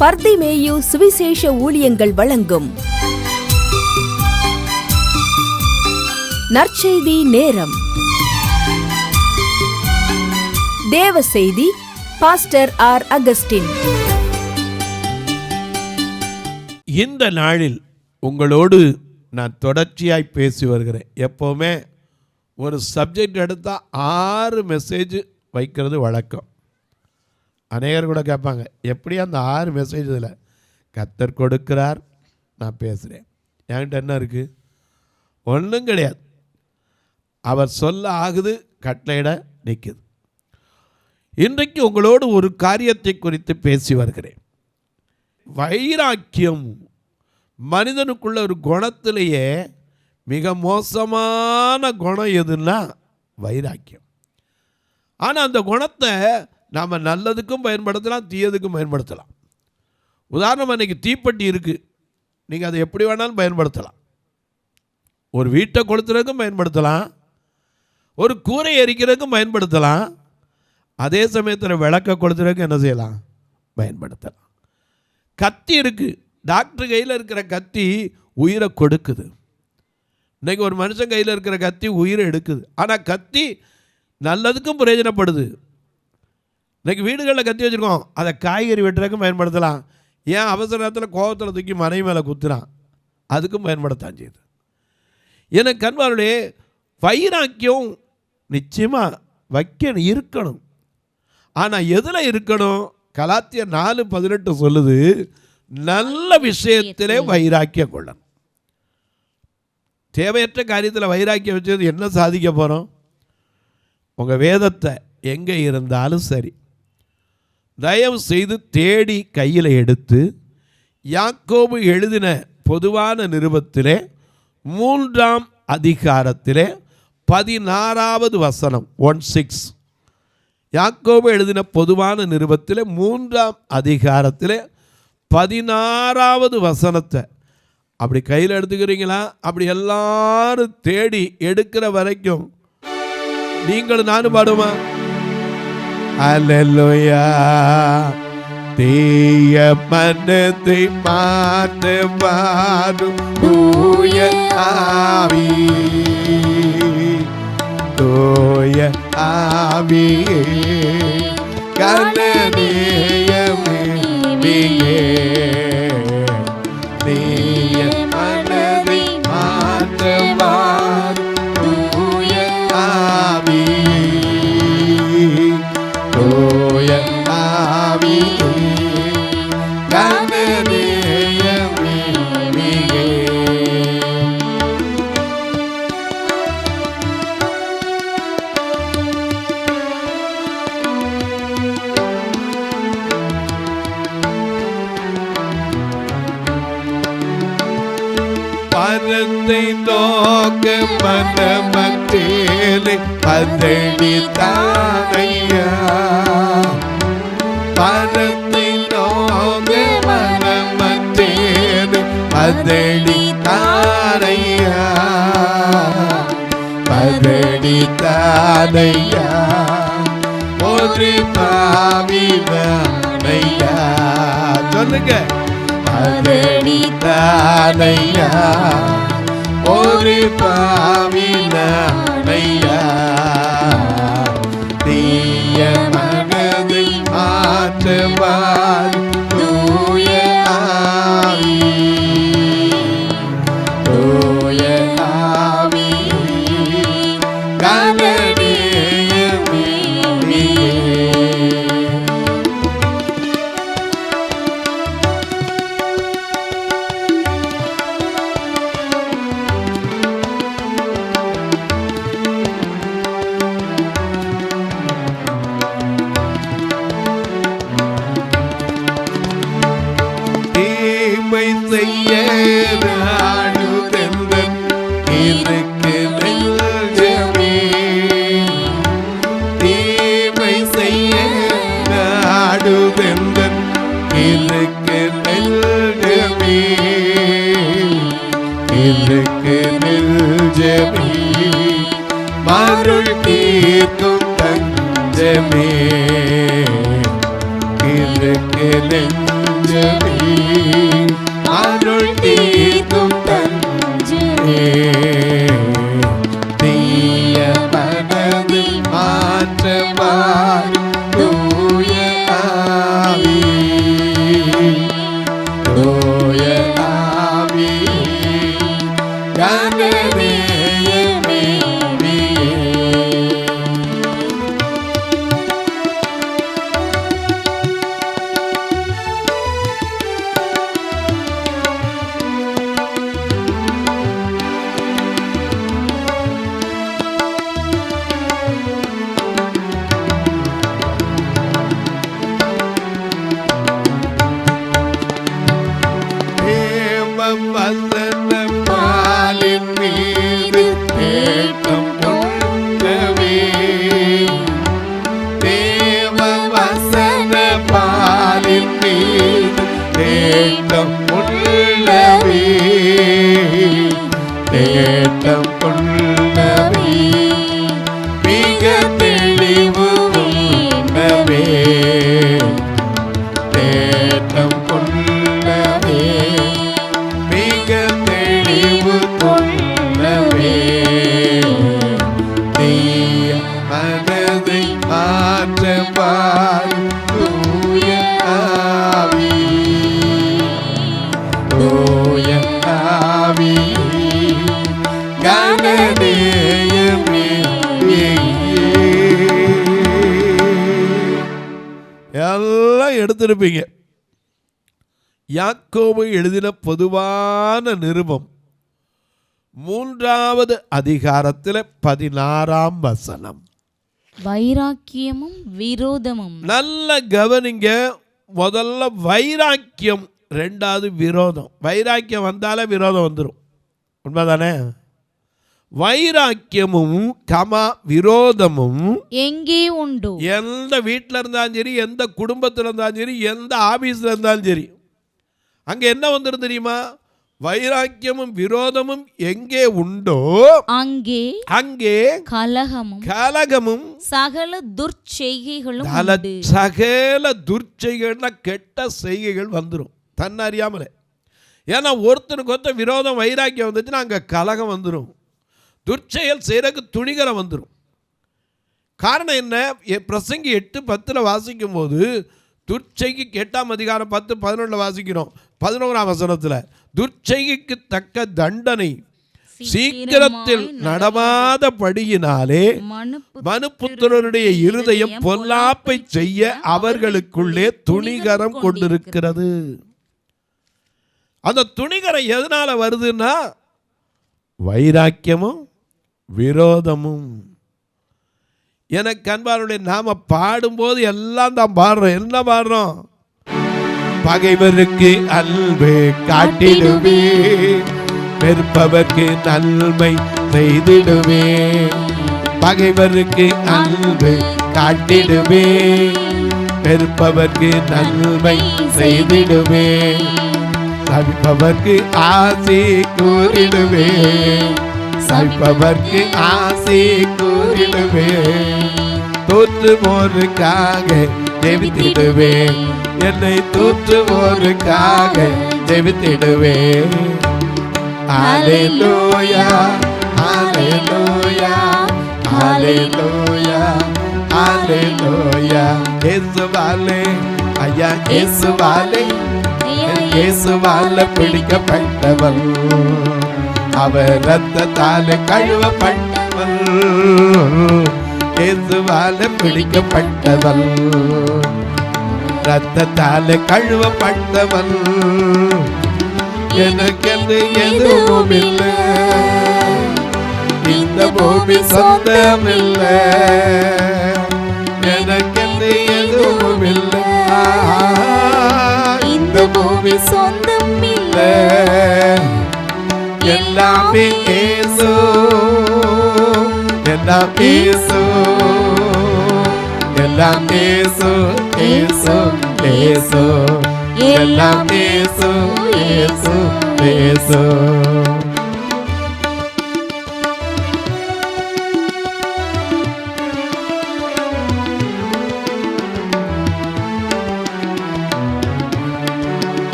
பர்திமேயு சுவிசேஷ ஊழியங்கள் வழங்கும் நற்செய்தி நேரம். தேவ செய்தி பாஸ்டர் ஆர். அகஸ்டின். இந்த நாளில் உங்களோடு நான் தொடர்ச்சியாய் பேசி வருகிறேன். எப்போவுமே ஒரு சப்ஜெக்ட் எடுத்தால் 6 மெசேஜ் வைக்கிறது வழக்கம். அநேகர் கூட கேட்பாங்க, எப்படி அந்த 6 மெசேஜ் இதில் கர்த்தர் கொடுக்கிறார், நான் பேசுகிறேன், என்கிட்ட என்ன இருக்குது? ஒன்றும் கிடையாது. அவர் சொல்ல ஆகுது, கட்டளையிட நிற்குது. இன்றைக்கு உங்களோடு ஒரு காரியத்தை குறித்து பேசி வருகிறேன். வைராக்கியம் மனிதனுக்குள்ள ஒரு குணத்திலேயே மிக மோசமான குணம் எதுன்னா வைராக்கியம். ஆனால் அந்த குணத்தை நாம் நல்லதுக்கும் பயன்படுத்தலாம், தீயதுக்கும் பயன்படுத்தலாம். உதாரணம், அன்றைக்கி தீப்பெட்டி இருக்குது, நீங்கள் அதை எப்படி வேணாலும் பயன்படுத்தலாம். ஒரு வீட்டை கொளுத்துறதுக்கும் பயன்படுத்தலாம், ஒரு கூரை எரிக்கிறதுக்கும் பயன்படுத்தலாம், அதே சமயத்தில் விளக்க கொளுத்துறதுக்கும் என்ன செய்யலாம்? பயன்படுத்தலாம். கத்தி இருக்குது, டாக்டர் கையில் இருக்கிற கத்தி உயிரை கொடுக்குது. இன்றைக்கி ஒரு மனுஷன் கையில் இருக்கிற கத்தி உயிரை எடுக்குது. ஆனால் கத்தி நல்லதுக்கும் பிரயோஜனப்படுது. இன்றைக்கி வீடுகளில் கத்தி வச்சுருக்கோம், அதை காய்கறி வெட்டுறதுக்கும் பயன்படுத்தலாம். ஏன் அவசர நேரத்தில் கோபத்தில் தூக்கி மனை மேலே குத்துறான், அதுக்கும் பயன்படுத்தான் செய்யுது. எனக்கு கண்பாருடைய வைராக்கியம் நிச்சயமாக இருக்கணும். ஆனால் எதில் இருக்கணும்? கலாத்தியர் 4:18 சொல்லுது, நல்ல விஷயத்திலே வைராக்கியம் கொள்ளணும். தேவையற்ற காரியத்தில் வைராக்கியம் வச்சது என்ன சாதிக்க போகிறோம்? உங்கள் வேதத்தை எங்கே இருந்தாலும் சரி, தயவு செய்து தேடி கையில் எடுத்து யாக்கோபு எழுதின பொதுவான நிருபத்திலே 3ஆம் அதிகாரத்திலே 16வது வசனம் 16. யாக்கோபு எழுதின பொதுவான நிருபத்திலே 3ஆம் அதிகாரத்திலே 16வது வசனத்தை அப்படி கையில் எடுத்துக்கிறீங்களா? அப்படி எல்லாரும் தேடி எடுக்கிற வரைக்கும் நீங்களும் நானும் பாடுமா? அல்லேலூயா. தீய மனதை மாற்ற பாடும் தூய ஆவி, தூய ஆவியே கனநேயமே நீயே. தீய மனதை மாற்ற பாடும் தூய ஆவி, தூய ஆவியே கனநேயமே நீயே. பரத்தை நோக்க மனமற்றேலை பதடித்தானையா, பரத்தை நோக்க மனமற்றேலை பதடித்தானையா, பதடித்தானையா, ஒரு பாவினையா. சொல்லுங்க, பதடித்தானையா, ஒரு பாவினையா. தீய மனதை மாற்றுவார் தூய ஆவி, தூய ஆவி கனநேயமே நீயே. தீமை செய்ய நாடுதெந்தன் இருக்கு நெஞ்சமே, தீமை செய்ய நாடுதெந்தன் இருக்கு நெஞ்சமே, இருக்கு நெஞ்சமே, மருள் தீர்க்கும் தஞ்சமே, இருக்கு நெஞ்சமே. தஞ்சமே, அருள் தீர்க்கும் தஞ்சமே, தீய மனதை மாற்றுவார் தூய ஆவி, தூய ஆவி, கனதேயமே. வசன பாலின் மீது தேட்டம் கொண்டவே, தேவ வசன பாலின் மீது தேட்டம் கொள்ளவே, தேட்டம் கொள்ளவே, மிக தெளிவு உண்டவே, தேட்டம் கொள்ளவே, மிக தெளிவு கொள்ளவே, தீய மனதை மாற்றுவார் தூய ஆவி, தூய ஆவி, கனதேயமே. எல்லாம் எடுத்திருப்பீங்க. யாக்கோபு எழுதின பொதுவான நிருபம் 3வது அதிகாரத்தில் 16ஆம் வசனம். வைராக்கியமும் விரோதமும். நல்ல கவனிங்க. முதல்ல வைராக்கியம், 2வது விரோதம். வைராக்கியம் வந்தாலே விரோதம் வந்துடும். உண்மைதானே? வைராக்கியமும் விரோதமும் எங்கே உண்டு? எந்த வீட்டில் இருந்தாலும் சரி, எந்த குடும்பத்தில் இருந்தாலும் சரி, எந்த ஆபீஸில் இருந்தாலும் சரி, அங்கே என்ன வந்துடும் தெரியுமா? வைராக்கியமும் விரோதமும் எங்கே உண்டோ அங்கே அங்கே கலகமும் சகல துர்ச்செய்கைகளும். சகல துர்ச்செய்கைகள்னா கெட்ட செய்கைகள் வந்துடும் தன்னறியாமலே. ஏன்னா ஒருத்தருக்கு ஒருத்தர் விரோதம் வைராக்கியம் வந்துச்சுன்னா அங்கே கலகம் வந்துடும், துர்ச்செயல் செய்யறதுக்கு துணிகரம் வந்துடும். காரணம் என்ன? பிரசங்கி 8:10 வாசிக்கும் போது துர்ச்செய்கை 8ஆம் அதிகாரம் 10-11 வாசிக்கிறோம். 11ஆம் வசனத்தில் துர்ச்செய்கைக்கு தக்க தண்டனை சீக்கிரத்தில் நடவாதபடியினாலே மனுப்புத்திரருடைய இருதயம் பொல்லாப்பை செய்ய அவர்களுக்குள்ளே துணிகரம் கொண்டிருக்கிறது. அந்த துணிகரம் எதனால வருதுன்னா வைராக்கியமும் விரோதமும். எனக்கு அன்பாருடைய நாம பாடும்போது எல்லாம் தான் பாடுறோம். என்ன பாடுறோம்? பகைவருக்கு அன்பு காட்டிடுவே, வெறுப்பவர்க்கு நன்மை செய்திடுவே, பகைவருக்கு அன்பு காட்டிடுவே, வெறுப்பவர்க்கு நன்மை செய்திடுவே, சபிப்பவர்க்கு ஆசி கூறிடுவே, சபிப்பவர்க்கு ஆசி கூறிடுவே, தோற்றுவோருக்காக ஜெபித்திடுவே, என்னை தோற்றுவோருக்காக ஜெபித்திடுவே. ஹல்லேலூயா ஹல்லேலூயா ஹல்லேலூயா ஹல்லேலூயா. இயேசுவாலே ஐயா இயேசுவாலே இயேசுவால பிடிக்கப்பட்டவன், அவர் ரத்தத்தால கழுவப்பட்டவன், இயேசுவால பிடிக்கப்பட்டவன், ரத்தத்தால கழுவப்பட்டவன். எனக்கென்று எதுவும் இல்லை, இந்த பூமி சொந்தமில்லை, எனக்கென்று எதுவும் இல்லை, இந்த பூமி சொந்தம் இல்லை, எல்லாமே இயேசு, எல்லாம் இயேசு, எல்லாம் இயேசு, இயேசு இயேசு, எல்லாம் இயேசு, இயேசு இயேசு.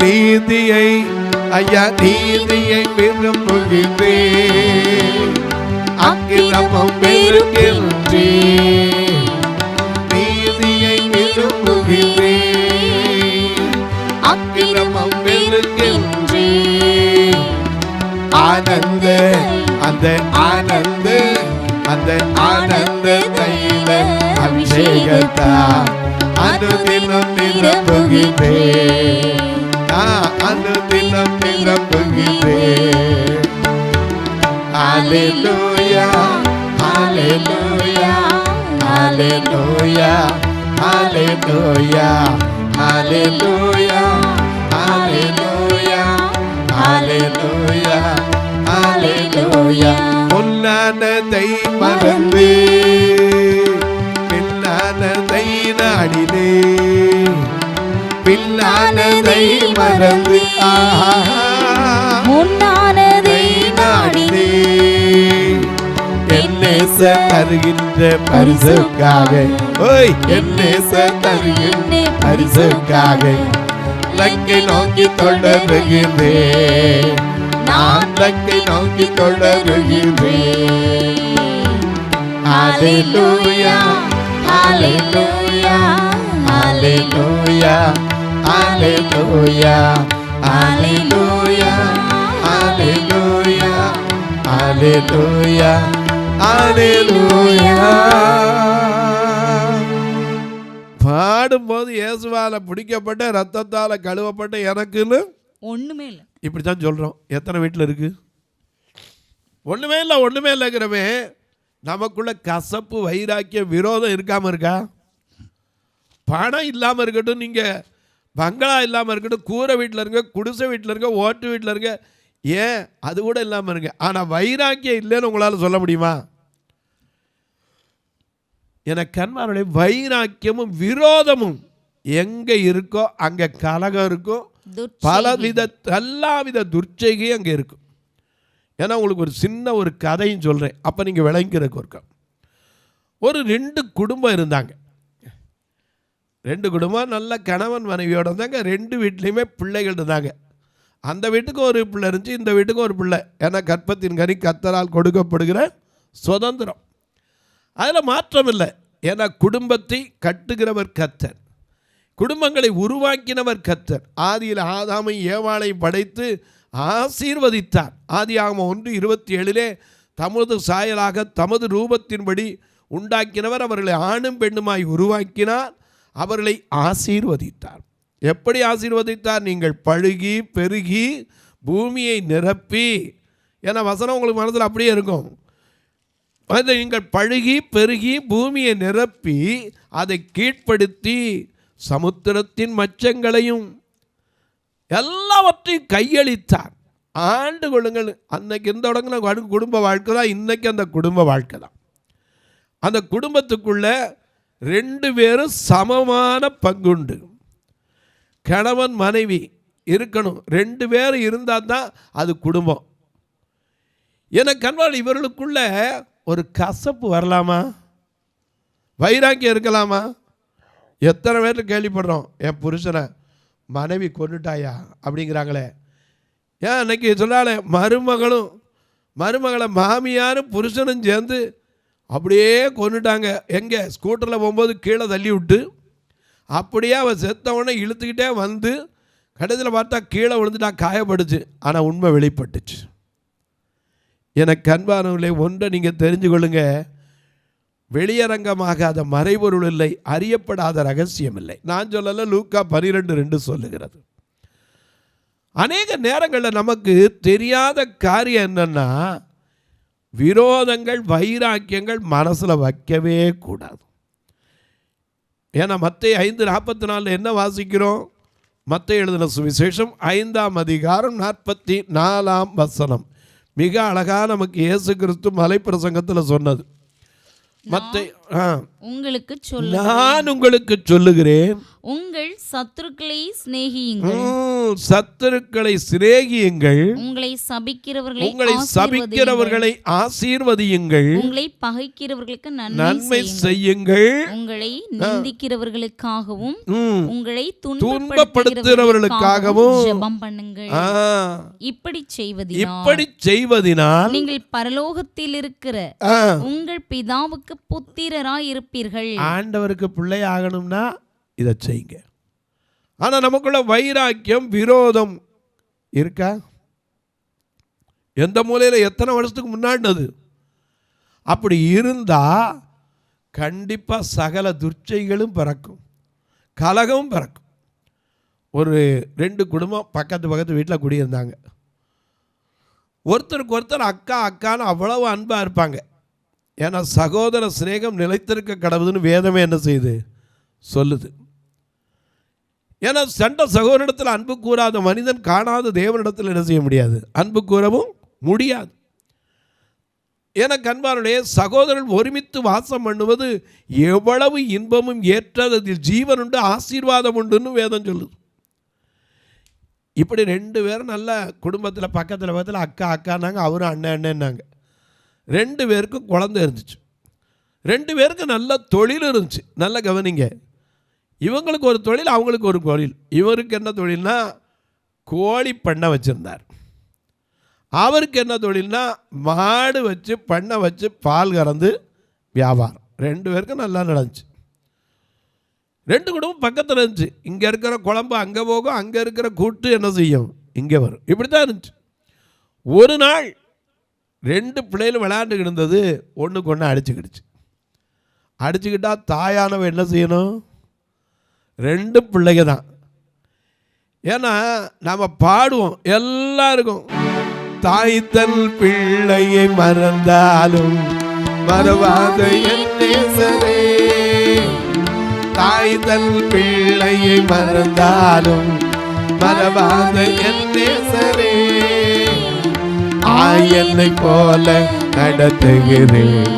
நீதியை ஐயா நீதியை விரும்புகின்றேன், அக்கிரமம் வெறுக்கின்றேன். நீதியை விரும்புகின்றேன், அக்கிரமம் வெறுக்கின்றேன். ஆனந்த அந்த ஆனந்த அந்த ஆனந்த தைல அபிஷேகத்தா அனுதினம் நிரம்புகின்றேன், அனுதினம் நிரம்புகின்றேன். ஹல்லேலூயா ஹல்லேலூயா ஹல்லேலூயா ஹல்லேலூயா ஹல்லேலூயா ஹல்லேலூயா ஹல்லேலூயா ஹல்லேலூயா. பொல்லானதை மறந்து பில்லானதை நாடினே, பில்லானதை மறந்து முன்னானதை நாடினே. என் நேச தருகின்ற பரிசுக்காக, ஓய் என் நேச தருகின்ற பரிசுக்காக லக்கை நோக்கி தொடருகிறேன், நான் லக்கை நோக்கி தொடருகிறேன். ஹல்லேலூயா ஹல்லேலூயா ஹல்லேலூயா ஹல்லேலூயா ஹல்லேலூயா ஹல்லேலூயா ஹல்லேலூயா ஹல்லேலூயா. பாடும்போது இயேசுவால பிடிக்கப்பட்ட ரத்தத்தால கழுவப்பட்ட எனக்குன்னு ஒண்ணுமே இல்லை. இப்படித்தான் சொல்றோம். எத்தனை வீட்டில் இருக்கு? ஒண்ணுமே இல்லை ஒண்ணுமே இல்லைங்கிறவே நமக்குள்ள கசப்பு வைராக்கியம் விரோதம் இருக்காம இருக்கா? பணம் இல்லாமல் இருக்கட்டும், நீங்கள் பங்களா இல்லாமல் இருக்கட்டும், கூரை வீட்டில் இருங்க, குடிசை வீட்டில் இருங்க, ஓட்டு வீட்டில் இருங்க, ஏன் அது கூட இல்லாமல் இருங்க, ஆனால் வைராக்கியம் இல்லைன்னு உங்களால் சொல்ல முடியுமா? எனக்கு அன்பானவர்களே, வைராக்கியமும் விரோதமும் எங்கே இருக்கோ அங்கே கலகம் இருக்கும், பலவித எல்லாவித துர்ச்செய்கையும் அங்கே இருக்கும். ஏன்னா உங்களுக்கு ஒரு சின்ன ஒரு கதையும் சொல்கிறேன், அப்போ நீங்கள் விளங்கிறதுக்கு இருக்கா. ஒரு 2 குடும்பம் இருந்தாங்க. 2 குடும்பம் நல்ல கணவன் மனைவியோடு இருந்தாங்க. 2 வீட்லேயுமே பிள்ளைகள் இருந்தாங்க. அந்த வீட்டுக்கு ஒரு பிள்ளை இருந்துச்சு, இந்த வீட்டுக்கு ஒரு பிள்ளை. ஏன்னா கற்பத்தின் கனி கர்த்தரால் கொடுக்கப்படுகிற சுதந்திரம், அதில் மாற்றம் இல்லை. ஏன்னா குடும்பத்தை கட்டுகிறவர் கர்த்தர், குடும்பங்களை உருவாக்கினவர் கர்த்தர். ஆதியில் ஆதாமை ஏவாளை படைத்து ஆசீர்வதித்தார். ஆதியாகமம் 1:27 தமது சாயலாக தமது ரூபத்தின்படி உண்டாக்கினவர் அவர்களை ஆணும் பெண்ணுமாய் உருவாக்கினார், அவர்களை ஆசீர்வதித்தார். எப்படி ஆசீர்வதித்தார்? நீங்கள் பழுகி பெருகி பூமியை நிரப்பி. ஏன்னா வசனம் உங்களுக்கு மனதில் அப்படியே இருக்கும். நீங்கள் பழுகி பெருகி பூமியை நிரப்பி அதை கீழ்ப்படுத்தி சமுத்திரத்தின் மச்சங்களையும் எல்லாவற்றையும் கையளித்தார். ஆண்டு கொள்ளுங்கள். அன்னைக்கு இருந்த தொடங்கின குடும்ப வாழ்க்கை தான் இன்னைக்கு அந்த குடும்ப வாழ்க்கை தான். அந்த குடும்பத்துக்குள்ள 2 பேரும் சமமான பங்குண்டு. கணவன் மனைவி இருக்கணும், 2 பேர் இருந்தால் தான் அது குடும்பம். எனக்கு அன்பால் இவர்களுக்குள்ள ஒரு கசப்பு வரலாமா? வைராக்கியம் இருக்கலாமா? எத்தனை பேர் கேள்விப்படுறோம், என் புருஷனை மனைவி கொண்டுட்டாயா அப்படிங்கிறாங்களே. ஏன் அன்னைக்கு சொன்னாலே மருமகளை மாமியாரும் புருஷனும் சேர்ந்து அப்படியே கொண்டுட்டாங்க. எங்கே? ஸ்கூட்டரில் போகும்போது கீழே தள்ளி விட்டு அப்படியே அவன் செத்தவொடனே இழுத்துக்கிட்டே வந்து கடைசியில் பார்த்தா கீழே விழுந்துட்டா, காயப்படுச்சு. ஆனால் உண்மை வெளிப்பட்டுச்சு. எனக்கு அன்பானவர்களே, ஒன்றை நீங்கள் தெரிஞ்சு கொள்ளுங்க, வெளியரங்கமாகாத மறைபொருள் இல்லை, அறியப்படாத ரகசியம் இல்லை. நான் சொல்லலை, லூக்கா 12:2 சொல்லுகிறது. அநேக நேரங்களில் நமக்கு தெரியாத காரியம் என்னன்னா, விரோதங்கள் வைராக்கியங்கள் மனசில் வைக்கவே கூடாது. ஏன்னா மத்தேயு 5:44 என்ன வாசிக்கிறோம்? மத்தேயு எழுதின சுவிசேஷம் 5ஆம் அதிகாரம் 44ஆம் வசனம். மிக அழகாக நமக்கு இயேசு கிறிஸ்து மலை பிரசங்கத்தில் சொன்னது. உங்களுக்கு நான் உங்களுக்கு சொல்லுகிறேன், உங்கள் சத்துருக்களை சிநேகியுங்கள், சத்துருக்களை சிநேகியுங்கள், உங்களை சபிக்கிறவர்களை ஆசீர்வதியுங்கள், உங்களை பகைக்கிறவர்களுக்கு நன்மை செய்யுங்கள், உங்களை நிந்திக்கிறவர்களுக்காகவும் உங்களை துன்பப்படுத்துகிறவர்களுக்காகவும் ஜெபம் பண்ணுங்கள். இப்படி செய்வதினால் நீங்கள் பரலோகத்தில் இருக்கிற உங்கள் பிதாவுக்கு புத்திரராய் இருப்பீர்கள். ஆண்டவருக்கு பிள்ளை ஆகணும்னா இதை செய்யுங்க. ஆனா நமக்குள்ள வைராக்கியம், விரோதம் இருக்கா? எந்த மூலையில எத்தனை வருஷத்துக்கு முன்னாடினது? அப்படி இருந்தா கண்டிப்பா சகல துர்ச்சைகளும் பிறக்கும், கலகமும் பிறக்கும். ஒரு 2 குடும்பம் பக்கத்து வீட்டில் குடியிருந்தாங்க. ஒருத்தருக்கு ஒருத்தர் அக்கா அக்கான்னு அவ்வளவு அன்பா இருப்பாங்க. ஏன்னா சகோதர சிநேகம் நிலைத்திருக்க கடவுதுன்னு வேதமே என்ன செய்யுது சொல்லுது. ஏன்னா சண்டை சகோதரிடத்தில் அன்பு கூறாத மனிதன் காணாத தேவனிடத்தில் என்ன செய்ய முடியாது, அன்பு கூறவும் முடியாது. ஏன்னா கண்பாருடைய சகோதரர்கள் ஒருமித்து வாசம் பண்ணுவது எவ்வளவு இன்பமும் ஏற்றது, அதில் ஜீவன் உண்டு, ஆசீர்வாதம் உண்டுன்னு வேதம் சொல்லுது. இப்படி 2 பேரும் நல்ல குடும்பத்தில் பக்கத்தில் அக்கா அக்கானாங்க, அவரும் அண்ணன்னாங்க. 2 பேருக்கும் குழந்தை இருந்துச்சு. 2 பேருக்கு நல்ல தொழில் இருந்துச்சு. நல்ல கவனிங்க, இவங்களுக்கு ஒரு தொழில், அவங்களுக்கு ஒரு தொழில். இவருக்கு என்ன தொழில்னா கோழி பண்ணை வச்சுருந்தார். அவருக்கு என்ன தொழில்னா மாடு வச்சு பண்ணை வச்சு பால் கறந்து வியாபாரம். 2 பேருக்கும் நல்லா நடந்துச்சு. 2 குடும்பம் பக்கத்தில் இருந்துச்சு. இங்கே இருக்கிற குழம்பு அங்கே போகும், அங்கே இருக்கிற கூட்டு என்ன செய்யும் இங்கே வரும். இப்படி தான் இருந்துச்சு. ஒரு நாள் 2 பிள்ளைகளும் விளையாண்டுக்கிட்டு இருந்தது, ஒன்றுக்கு ஒன்று அடிச்சுக்கிட்டா தாயானவ என்ன செய்யணும்? 2 பிள்ளைங்க தான். ஏன்னா நாம் பாடுவோம் எல்லாருக்கும், தாய் தன் பிள்ளையை மறந்தாலும் மறவாத என் நேசரே, தாய் தன் பிள்ளையை மறந்தாலும் மறவாத என் நேசரே, ஆயனை போல நடத்துகிறேன்,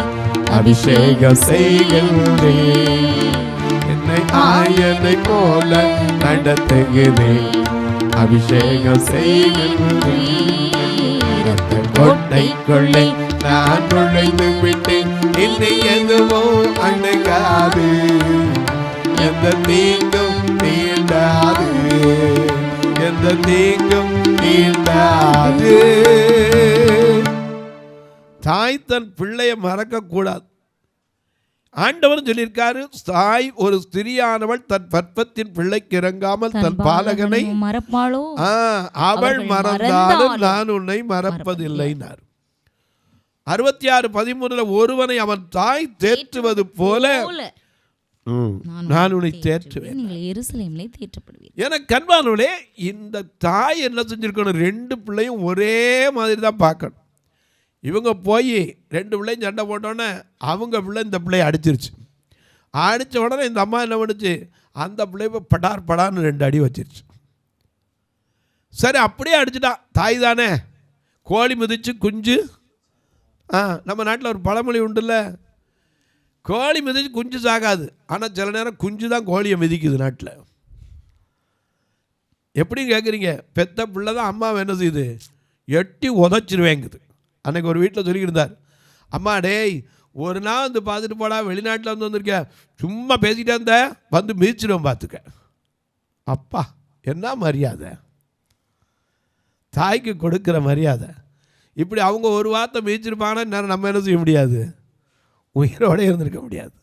அபிஷேகம் செய்கின்றேன், என்னை ஆயனை போல நடத்துகிறேன், அபிஷேகம் செய்கின்றேன். கோட்டைக்குள்ளே நான் நுழைந்து விட்டேன், இனி எதுவும் அணுகாது, எந்த தீங்கும் தீண்டாது, எந்த தீங்கும் தீண்டாது. தாய் தன் பிள்ளைய மறக்க கூடாது. ஆண்டவர் சொல்லியிருக்காரு, தாய் ஒரு ஸ்திரியானவள் தன் பற்பத்தின் பிள்ளைக்கு இறங்காமல் தன் பாலகனை மறப்பாளோ, அவள் மறந்தாலும் நான் உன்னை மறப்பதில்லைனார். 66:13 ஒருவனை அவன் தாய் தேற்றுவது போல நான் உன்னை தேற்றுவேன், என கண்பானவளே. இந்த தாய் என்ன செஞ்சிருக்கணும்? 2 பிள்ளையும் ஒரே மாதிரி தான் பார்க்கணும். இவங்க போய் 2 பிள்ளையும் சண்டை போட்டோன்னே அவங்க பிள்ளை இந்த பிள்ளையை அடிச்சிருச்சு. அடித்த உடனே இந்த அம்மா என்ன பண்ணுச்சு? அந்த பிள்ளைய படான்னு 2 அடி வச்சிருச்சு. சரி, அப்படியே அடிச்சுட்டா. தாய் தானே, கோழி மிதிச்சு குஞ்சு. நம்ம நாட்டில் ஒரு பழமொழி உண்டுல்ல, கோழி மிதிச்சு குஞ்சு சாகாது, ஆனால் சில நேரம் குஞ்சு தான் கோழியை மிதிக்குது நாட்டில். எப்படின்னு கேட்குறீங்க? பெத்த பிள்ளை தான் அம்மாவை என்ன செய்யுது? எட்டி உதச்சிருவேங்குது. அன்றைக்கி ஒரு வீட்டில் சொல்லிக்கிட்டு இருந்தார், அம்மா டேய் ஒரு நாள் வந்து பார்த்துட்டு போடா, வெளிநாட்டில் வந்து வந்திருக்கேன், சும்மா பேசிக்கிட்டே இருந்த வந்து மிதிச்சிடுவோம் பார்த்துக்க. அப்பா என்ன மரியாதை, தாய்க்கு கொடுக்குற மரியாதை. இப்படி அவங்க ஒரு வார்த்தை மிதிச்சிருப்பாங்கன்னா நேரம் நம்ம என்ன செய்ய முடியாது? உயிரோடு இருந்திருக்க முடியாது.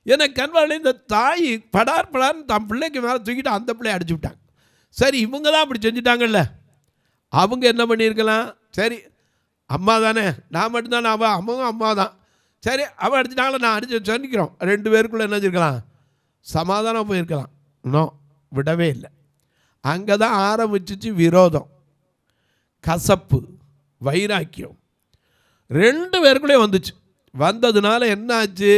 ஏன்னா கண்வாளில் இந்த தாய் படார்னு தன் பிள்ளைக்கு மேலே தூக்கிட்டு அந்த பிள்ளையை அடிச்சு விட்டாங்க. சரி, இவங்க தான் அப்படி செஞ்சுட்டாங்கல்ல, அவங்க என்ன பண்ணியிருக்கலாம்? சரி அம்மா தானே, நான் மட்டும்தானே, அம்மாவும் அம்மா தான், சரி அவன் அடிச்சிட்டாங்களே நான் அடிச்சு சொல்லிக்கிறோம், 2 பேருக்குள்ளே என்ன செஞ்சுருக்கலாம்? சமாதானம் போயிருக்கலாம். இன்னும் விடவே இல்லை. அங்கே தான் ஆரம்பிச்சிச்சு விரோதம், கசப்பு, வைராக்கியம் 2 பேருக்குள்ளே வந்துச்சு. வந்ததுனால என்ன ஆச்சு?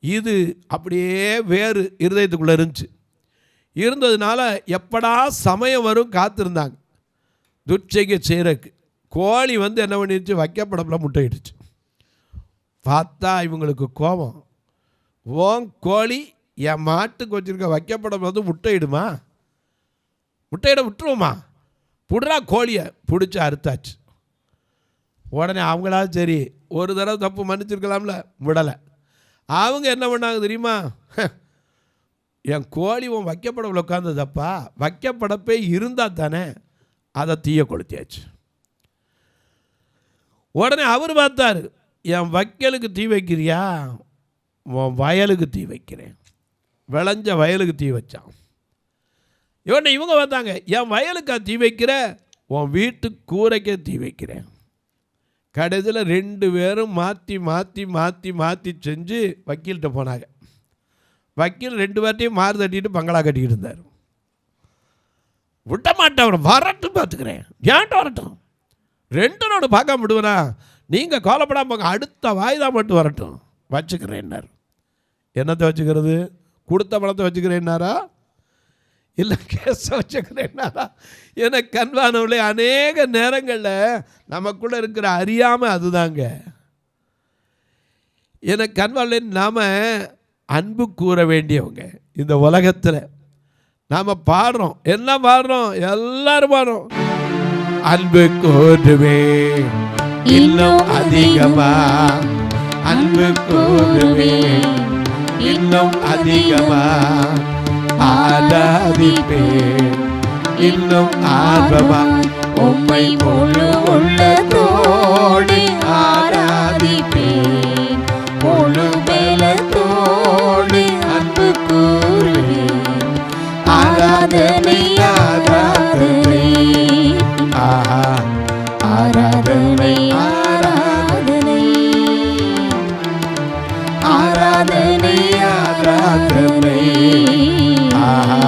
இது அப்படியே வேறு இருதயத்துக்குள்ளே இருந்துச்சு. இருந்ததுனால எப்படா சமயம் வரும் காத்திருந்தாங்க துர்ச்சைக்கு செய்கிறக்கு. கோழி வந்து என்ன பண்ணிடுச்சு? வைக்கப்படப்பில் முட்டையிடுச்சு. பார்த்தா இவங்களுக்கு கோபம். ஓன் கோழி என் மாட்டுக்கு வச்சுருக்க வைக்கப்படும் வந்து முட்டையிடுமா? முட்டையிட விட்டுருவோமா? புடுறா கோழியை பிடிச்சி அறுத்தாச்சு. உடனே அவங்களாவது சரி ஒரு தடவை தப்பு மன்னிச்சிருக்கலாம்ல, விடலை. அவங்க என்ன பண்ணாங்க தெரியுமா? என் கோழி உன் வைக்கப்படவில் உட்காந்ததப்பா, வைக்கப்படப்பே இருந்தால் தானே, அதை தீய கொளுத்தியாச்சு. உடனே அவர் பார்த்தார், என் வைக்கலுக்கு தீ வைக்கிறியா, உன் வயலுக்கு தீ வைக்கிறேன். விளைஞ்ச வயலுக்கு தீ வச்சான். இவங்க பார்த்தாங்க, என் வயலுக்கா தீ வைக்கிற, உன் வீட்டு கூரைக்கே தீ வைக்கிறேன். கடைசியில் 2 பேரும் மாற்றி மாற்றி மாற்றி மாற்றி செஞ்சு வக்கீல்கிட்ட போனாங்க. வக்கீல் 2 பேர்ட்டையும் மாறு தட்டிட்டு பங்களா கட்டிக்கிட்டு இருந்தார். விட்ட மாட்டேன், அவனை வரட்டும் பார்த்துக்கிறேன், ஏன்ட்டு வரட்டும், 2 நாடு பார்க்க விடுவேனா, நீங்கள் கவலைப்படாமல் போங்க, அடுத்த வாய்தா மட்டும் வரட்டும், வச்சுக்கிறேன்னார். என்னத்தை வச்சுக்கிறது? கொடுத்த பணத்தை வச்சுக்கிறேன்னாரா, இல்லை கேஸை வச்சுக்கிறேன்னாரா? எனக்கு கண்வானவர்களே, அநேக நேரங்களில் நமக்குள்ளே இருக்கிற அறியாமல் அதுதாங்க. எனக்கு கண்வானே, நாம் அன்பு கூற வேண்டியவங்க. இந்த உலகத்தில் நாம் பாடுறோம், என்ன பாடுறோம்? எல்லாரும் பாடுறோம், அன்பு கூறுவே இன்னும் அதிகமா, அன்பு கூறுவே இன்னும் அதிகமா, ஆராதிப்பே இன்னும் ஆர்வமா, உம்மை முழு உள்ளத்தோடு ஆராதிப்பே, முழு பலத்தோடு அன்பு கூறுவே, ஆராதனை ஆராதனை, ஆஹா ஆராதனை ஆராதனை, ஆராதனை ஆராதனை, ஆஹா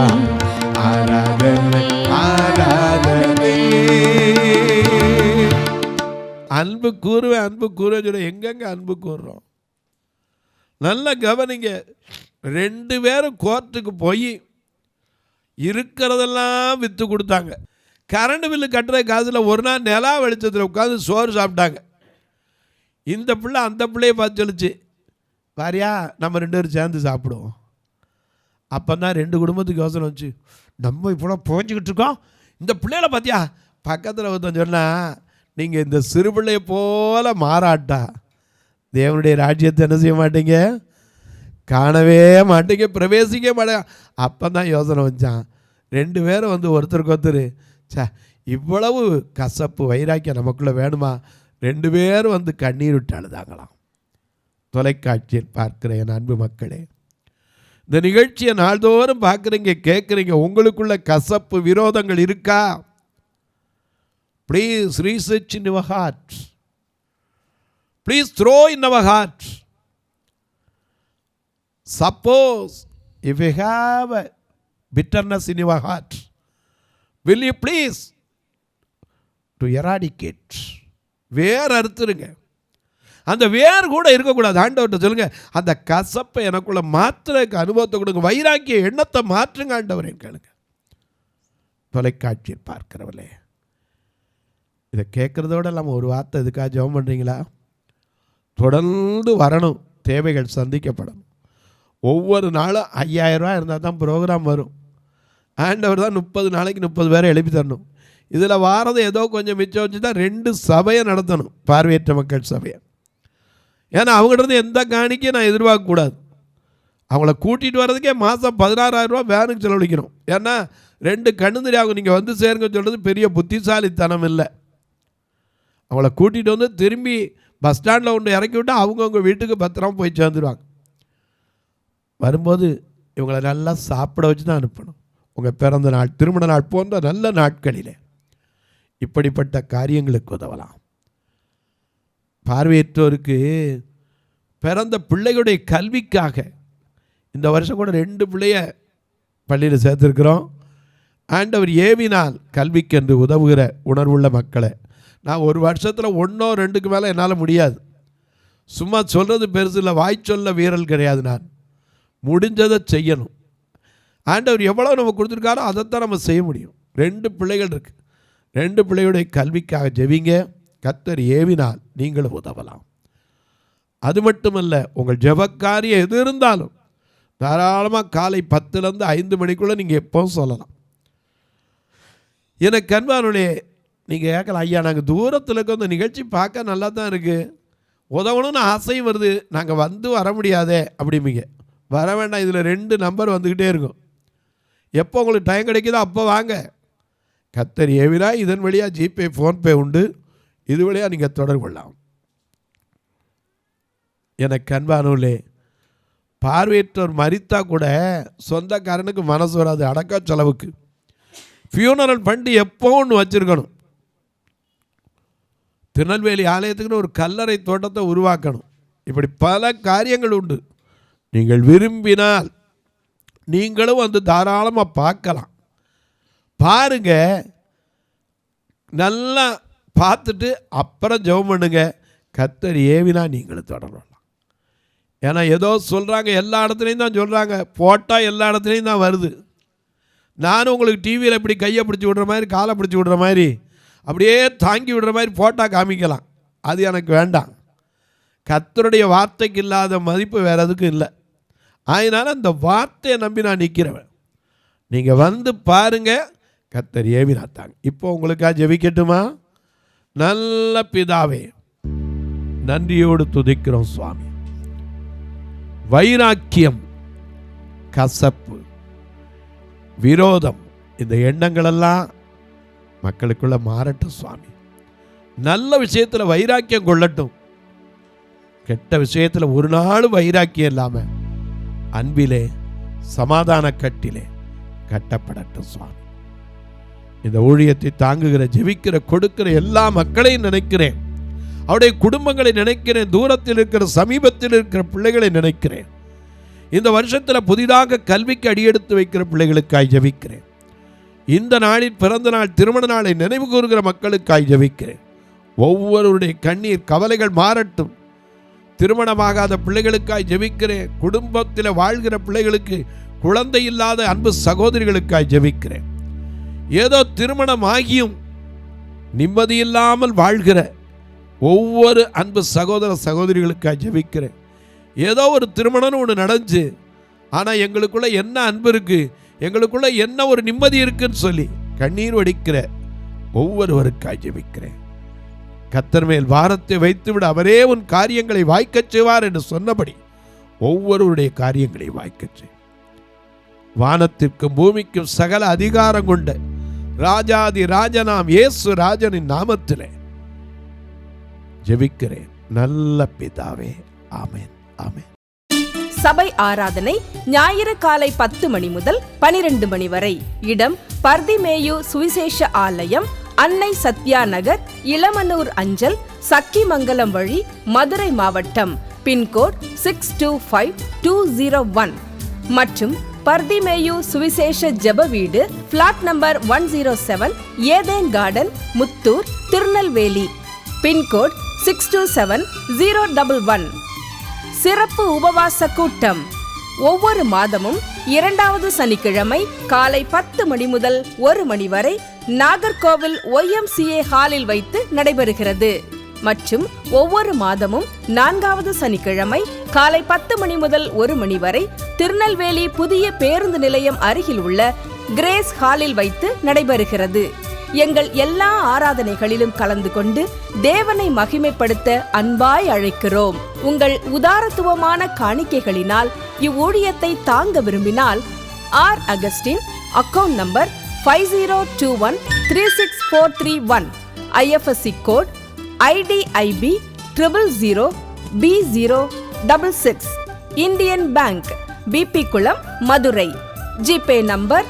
ஆராதனை ஆராதனை. அன்பு கூறுவேன் அன்பு கூறுவேன் சொல்ல, எங்கெங்க அன்பு கூறுறோம்? நல்ல கவனிங்க. 2 பேரும் கோர்ட்டுக்கு போய் இருக்கிறதெல்லாம் விற்று கொடுத்தாங்க. கரண்ட் பில்லு கட்டுற காசில் ஒரு நாள் நிலா வெளிச்சத்தில் உட்காந்து சோறு சாப்பிட்டாங்க. இந்த பிள்ளை அந்த பிள்ளையை பார்த்து சொல்லிச்சு, பாரியா நம்ம 2 பேரும் சேர்ந்து சாப்பிடுவோம். அப்போ தான் 2 குடும்பத்துக்கு யோசனை வச்சு, நம்ம இப்போ புகஞ்சிக்கிட்டு இருக்கோம், இந்த பிள்ளைகளை பார்த்தியா, பக்கத்தில் ஒருத்தன் சொன்னால், நீங்கள் இந்த சிறு பிள்ளையை போல மாறாட்டா தேவனுடைய ராஜ்யத்தை என்ன செய்ய மாட்டீங்க, காணவே மாட்டீங்க, பிரவேசிக்க மாட்டேங்க. அப்போ தான் யோசனை வச்சான். 2 பேரும் வந்து ஒருத்தருக்கு ஒருத்தர், சே இவ்வளவு கசப்பு வைராக்கியம் நமக்குள்ளே வேணுமா? 2 பேரும் வந்து கண்ணீர் விட்டு அழுதாங்களாம். தொலைக்காட்சியில் பார்க்கிற என் அன்பு மக்களே, இந்த நிகழ்ச்சியை நாள்தோறும் பார்க்குறீங்க, கேட்குறீங்க, உங்களுக்குள்ள கசப்பு விரோதங்கள் இருக்கா? Please research in your heart, please throw in our heart. Suppose if you have a bitterness in your heart, will you please to eradicate, வேர் அறுத்துருங்க. அந்த வேர் கூட இருக்கக்கூடாது. ஆண்டவர்கிட்ட சொல்லுங்க, அந்த கசப்பை எனக்குள்ள மாற்றுறதுக்கு அனுபவத்தை கொடுங்க, வைராக்கிய எண்ணத்தை மாற்றுங்க ஆண்டவரே கேளுங்க. தொலைக்காட்சியில் பார்க்கிறவர்களே, இதை கேட்குறதோடு இல்லாமல் ஒரு வார்த்தை இதுக்காக ஜெபம் பண்ணுறீங்களா? தொடர்ந்து வரணும், தேவைகள் சந்திக்கப்படணும். ஒவ்வொரு நாளும் 5000 ரூபா இருந்தால் தான் ப்ரோக்ராம் வரும். ஆண்டவர் தான் 30 நாளைக்கு 30 பேரை எழுப்பி தரணும். இதில் வாரது ஏதோ கொஞ்சம் மிச்சம் வச்சு தான் 2 சபையை நடத்தணும், பார்வையற்ற மக்கள் சபையை. ஏன்னா அவங்கள்ட்ட எந்த காணிக்கையும் நான் எதிர்பார்க்கக்கூடாது. அவங்கள கூட்டிகிட்டு வர்றதுக்கே மாதம் 16,000 ரூபா வேனுக்கு செலவழிக்கணும். ஏன்னா 2 கண்ணு ஆகும், நீங்கள் வந்து சேருங்க சொல்கிறது பெரிய புத்திசாலித்தனம் இல்லை. அவங்கள கூட்டிகிட்டு வந்து திரும்பி பஸ் ஸ்டாண்டில் ஒன்று இறக்கி விட்டு அவங்கவுங்க வீட்டுக்கு பத்திரமா போய் சேர்ந்துருவாங்க. வரும்போது இவங்களை நல்லா சாப்பிட வச்சு தான் அனுப்பணும். உங்கள் பிறந்த நாள், திருமண நாள் போன்ற நல்ல நாட்களில் இப்படிப்பட்ட காரியங்களுக்கு உதவலாம். பார்வையற்றோருக்கு பிறந்த பிள்ளைகளுடைய கல்விக்காக இந்த வருஷம் கூட 2 பிள்ளைய பள்ளியில் சேர்த்துருக்குறோம். ஆண்டவர் ஏவினால் கல்விக்கென்று உதவுகிற உணர்வுள்ள மக்களை. நான் ஒரு வருஷத்தில் 1 or 2க்கு மேலே என்னால் முடியாது. சும்மா சொல்கிறது பெருசு இல்லை, வாய் சொல்ல வீரல் கிடையாது. நான் முடிஞ்சதை செய்யணும். ஆண்டவர் எவ்வளோ நம்ம கொடுத்துருக்காரோ அதைத்தான் நம்ம செய்ய முடியும். 2 பிள்ளைகள் இருக்குது. 2 பிள்ளைகளுடைய கல்விக்காக ஜெபிங்க. கர்த்தர் ஏவினால் நீங்களும் உதவலாம். அது மட்டுமல்ல, உங்கள் ஜெபக்காரியம் எது இருந்தாலும் தாராளமாக காலை 10லேருந்து 5 மணிக்குள்ளே நீங்கள் எப்போவும் சொல்லலாம். எனக்கு அன்பானவர்களே, நீங்கள் கேட்கலாம், ஐயா நாங்கள் தூரத்தில் இருக்க இந்த நிகழ்ச்சி பார்க்க நல்லா தான் இருக்குது, உதவணும்னு ஆசையும் வருது, நாங்கள் வர முடியாதே அப்படிம்பிங்க. வர வேண்டாம், இதில் 2 நம்பர் வந்துக்கிட்டே இருக்கும். எப்போ உங்களுக்கு டைம் கிடைக்குதோ அப்போ வாங்க. கர்த்தர் ஏவினா இதன் வழியாக ஜிபே ஃபோன்பே உண்டு, இது வழியாக நீங்கள் தொடர்பு கொள்ளலாம். எனக்கு அன்பானவர்களே, பார்வையற்றோர் மரித்தா கூட சொந்தக்காரனுக்கு மனசு வராது அடக்க செலவுக்கு. ஃபியூனரல் ஃபண்டு எப்போ ஒன்று வச்சுருக்கணும். திருநெல்வேலி ஆலயத்துக்குன்னு ஒரு கல்லறை தோட்டத்தை உருவாக்கணும். இப்படி பல காரியங்கள் உண்டு. நீங்கள் விரும்பினால் நீங்களும் வந்து தாராளமாக பார்க்கலாம். பாருங்க, நல்லா பார்த்துட்டு அப்புறம் ஜெபம் பண்ணுங்க. கர்த்தர் ஏவினா நீங்களும் தொடரலாம். ஏன்னா ஏதோ சொல்கிறாங்க, எல்லா இடத்துலையும் தான் சொல்கிறாங்க, போட்டால் எல்லா இடத்துலையும் தான் வருது. நானும் உங்களுக்கு டிவியில் இப்படி கையை பிடிச்சி விடுற மாதிரி, காலை பிடிச்சி விடுற மாதிரி, அப்படியே தாங்கி விடுற மாதிரி போட்டால் காமிக்கலாம். அது எனக்கு வேண்டாம். கர்த்தருடைய வார்த்தைக்கு இல்லாத மதிப்பு வேறு எதுக்கும் இல்லை. அதனால் அந்த வார்த்தையை நம்பி நான் நிற்கிறவன். நீங்கள் வந்து பாருங்கள், கர்த்தர் ஏவினாத்தாங்க. இப்போ உங்களுக்காக ஜெபிக்கட்டுமா? நல்ல பிதாவே, நன்றியோடு துதிக்கிறோம் சுவாமி. வைராக்கியம், கசப்பு, விரோதம், இந்த எண்ணங்களெல்லாம் மக்களுக்குள்ள மாறட்டும் சுவாமி. நல்ல விஷயத்தில் வைராக்கியம் கொள்ளட்டும். கெட்ட விஷயத்தில் ஒரு நாள் வைராக்கியம் இல்லாமல் அன்பிலே சமாதான கட்டிலே கட்டப்படட்டும் சுவாமி. இந்த ஊழியத்தை தாங்குகிற, ஜெபிக்கிற, கொடுக்கிற எல்லா மக்களையும் நினைக்கிறேன். அவருடைய குடும்பங்களை நினைக்கிறேன். தூரத்தில் இருக்கிற, சமீபத்தில் இருக்கிற பிள்ளைகளை நினைக்கிறேன். இந்த வருஷத்தில் புதிதாக கல்விக்கு அடியெடுத்து வைக்கிற பிள்ளைகளுக்காய் ஜெபிக்கிறேன். இந்த நாளில் பிறந்த நாள், திருமண நாளை நினைவு கூறுகிற மக்களுக்காய் ஜெபிக்கிறேன். ஒவ்வொருவருடைய கண்ணீர் கவலைகள் மாறட்டும். திருமணமாகாத பிள்ளைகளுக்காய் ஜெபிக்கிறேன். குடும்பத்தில் வாழ்கிற பிள்ளைகளுக்கு, குழந்தை இல்லாத அன்பு சகோதரிகளுக்காய் ஜெபிக்கிறேன். ஏதோ திருமணம் ஆகியும் நிம்மதியில்லாமல் வாழ்கிற ஒவ்வொரு அன்பு சகோதர சகோதரிகளுக்காக ஜெபிக்கிறேன். ஏதோ ஒரு திருமணம்னு ஒன்று நடந்துச்சு, ஆனால் எங்களுக்குள்ள என்ன அன்பு இருக்குது, எங்களுக்குள்ள என்ன ஒரு நிம்மதி இருக்குன்னு சொல்லி கண்ணீர் வடிக்கிற ஒவ்வொருவருக்காக ஜெபிக்கிறேன். கர்த்தர் மேல் வாரத்தை வைத்துவிட, அவரே உன் காரியங்களை வாய்க்கச் செய்வார் என்று சொன்னபடி ஒவ்வொருவருடைய காரியங்களை வாய்க்கச் செய். வானத்திற்கும் பூமிக்கும் சகல அதிகாரம் கொண்ட ராஜாதி ராஜனாம் இயேசு ராஜனின் நாமத்திலே ஜெபிக்கிறேன் நல்ல பிதாவே. ஆமென், ஆமென். சபை ஆராதனை ஞாயிறு காலை 10 மணி முதல் 12 மணி வரை. இடம் பர்திமேயு சுவிசேஷ ஆலயம், அன்னை சத்யா நகர், இளமனூர் அஞ்சல், சக்கிமங்கலம் வழி, மதுரை மாவட்டம். பின்கோட் 625201 மற்றும் பர்திமேயு சுவிசேஷ ஜெப வீடு, flat number 107, Eden garden, Muthur, Tirunelveli. Pincode 627011. சிறப்பு உபவாச கூட்டம் ஒவ்வொரு மாதமும் 2வது சனிக்கிழமை காலை 10 மணி முதல் 1 மணி வரை நாகர்கோவில் YMCA ஹாலில் வைத்து நடைபெறுகிறது. மற்றும் ஒவ்வொரு மாதமும் 4வது சனிக்கிழமை காலை 10 மணி முதல் 1 மணி வரை திருநெல்வேலி புதிய பேருந்து நிலையம் அருகில் உள்ள கிரேஸ் ஹாலில் வைத்து நடைபெறுகிறது. எங்கள் எல்லா ஆராதனைகளிலும் கலந்து கொண்டு தேவனை மகிமைப்படுத்த அன்பாய் அழைக்கிறோம். உங்கள் உதாரத்துவமான காணிக்கைகளினால் இவ்வூழியத்தை தாங்க விரும்பினால் R. Augustine, account number 5021364331, IFSC code IDIB 000B066, Indian Bank, BP Kulam, Madurai. GPay number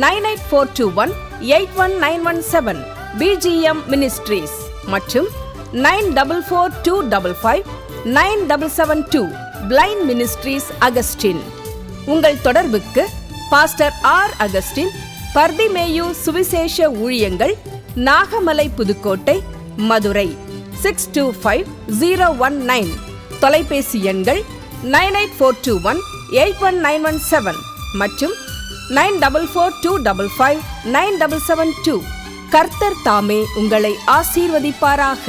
9842181917, BGM ministries மற்றும் 9442559772, பிளைண்ட் மினிஸ்ட்ரீஸ் அகஸ்டின். உங்கள் தொடர்புக்கு பாஸ்டர் R. அகஸ்டின், பர்திமேயு சுவிசேஷ ஊழியங்கள், நாகமலை, புதுக்கோட்டை, மதுரை 625019. தொலைபேசி எண்கள் 9842181917 மற்றும் 9442559772. கர்த்தர் தாமே உங்களை ஆசீர்வதிப்பாராக.